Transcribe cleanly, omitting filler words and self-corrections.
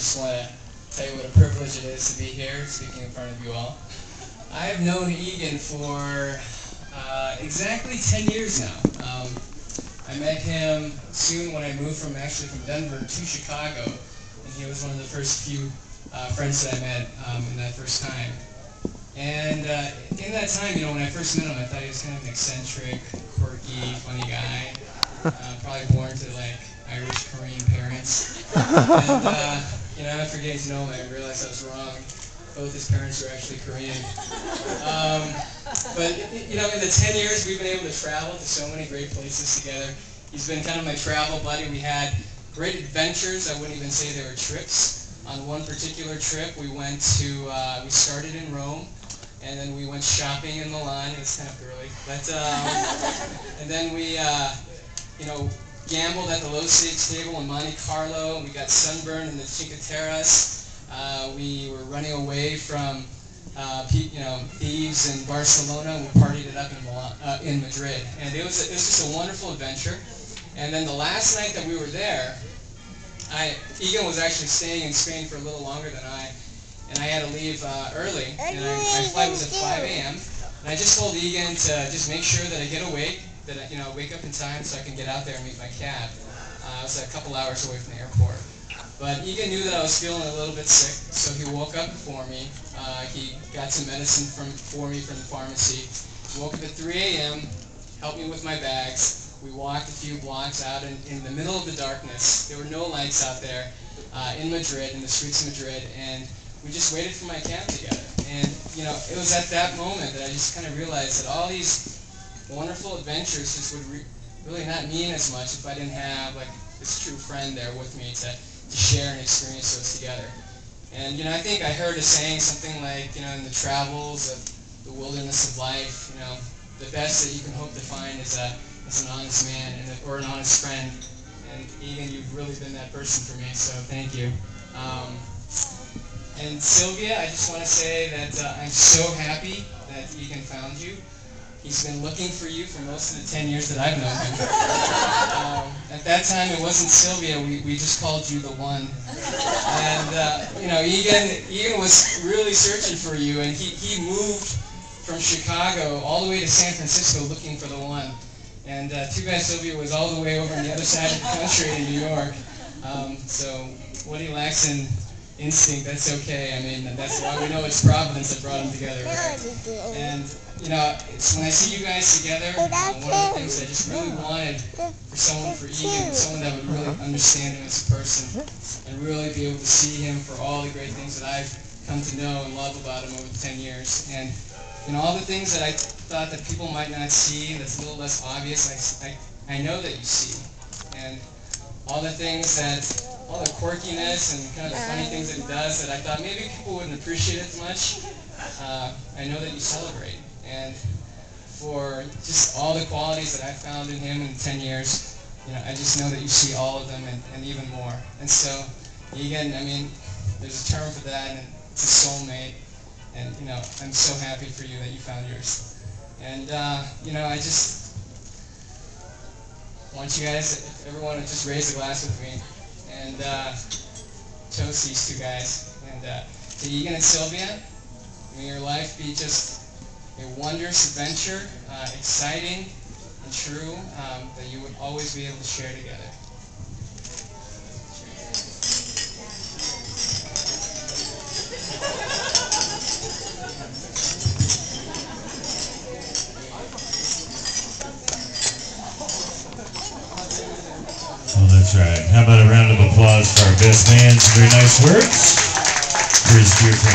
just want to tell you what a privilege it is to be here speaking in front of you all. I've known Egan for exactly 10 years now. I met him soon when I moved from Denver to Chicago, and he was one of the first few friends that I met in that first time. And in that time, you know, when I first met him, I thought he was kind of an eccentric, quirky, funny guy. Probably born to like Irish Korean parents. And you know, after getting to know him, I realized I was wrong. Both his parents were actually Korean. But you know, in the 10 years we've been able to travel to so many great places together. He's been kind of my travel buddy. We had great adventures. I wouldn't even say they were trips. On one particular trip, we went to, we started in Rome, and then we went shopping in Milan. It was kind of girly. But, and then we, you know, gambled at the low stakes table in Monte Carlo. We got sunburned in the Cinque Terres. We were running away from, you know, thieves in Barcelona. And we partied it up in Madrid. And it was just a wonderful adventure. And then the last night that we were there, Egan was actually staying in Spain for a little longer than I, and I had to leave early, and my flight was at 5 a.m., and I just told Egan to just make sure that I get awake, that I, you know, wake up in time so I can get out there and meet my cab. I was a couple hours away from the airport. But Egan knew that I was feeling a little bit sick, so he woke up for me. He got some medicine for me from the pharmacy. He woke up at 3 a.m., helped me with my bags. We walked a few blocks out in the middle of the darkness. There were no lights out there in Madrid, in the streets of Madrid, and we just waited for my cab together. And you know, it was at that moment that I just kind of realized that all these wonderful adventures just would really not mean as much if I didn't have like this true friend there with me to share and experience those together. And you know, I think I heard a saying something like, you know, in the travels of the wilderness of life, you know, the best that you can hope to find is an honest man or an honest friend. And Egan, you've really been that person for me, so thank you. And Sylvia, I just want to say that I'm so happy that Egan found you. He's been looking for you for most of the 10 years that I've known him. At that time, it wasn't Sylvia. We just called you the one. And you know, Egan was really searching for you, and he moved from Chicago all the way to San Francisco looking for the one. And too bad Sylvia was all the way over on the other side of the country in New York. So what he lacks in instinct, that's okay. I mean, that's why we know it's Providence that brought them together, right? And you know, when I see you guys together, one of the things I just really wanted for Egan, someone that would really understand him as a person, and really be able to see him for all the great things that I've come to know and love about him over the 10 years. And you know, all the things that I thought that people might not see, that's a little less obvious, I know that you see. And all the things that, all the quirkiness and kind of the funny things that he does that I thought maybe people wouldn't appreciate as much, I know that you celebrate. And for just all the qualities that I found in him in 10 years, you know, I just know that you see all of them and even more. And so, Egan, I mean, there's a term for that, and it's a soulmate. And you know, I'm so happy for you that you found yours. And you know, I just want you guys, if everyone would just raise a glass with me and toast these two guys. And to Egan and Sylvia, may your life be just a wondrous adventure, exciting and true, that you would always be able to share together. Well, that's right. How about a round of applause for our best man? Some very nice words for his dear friend.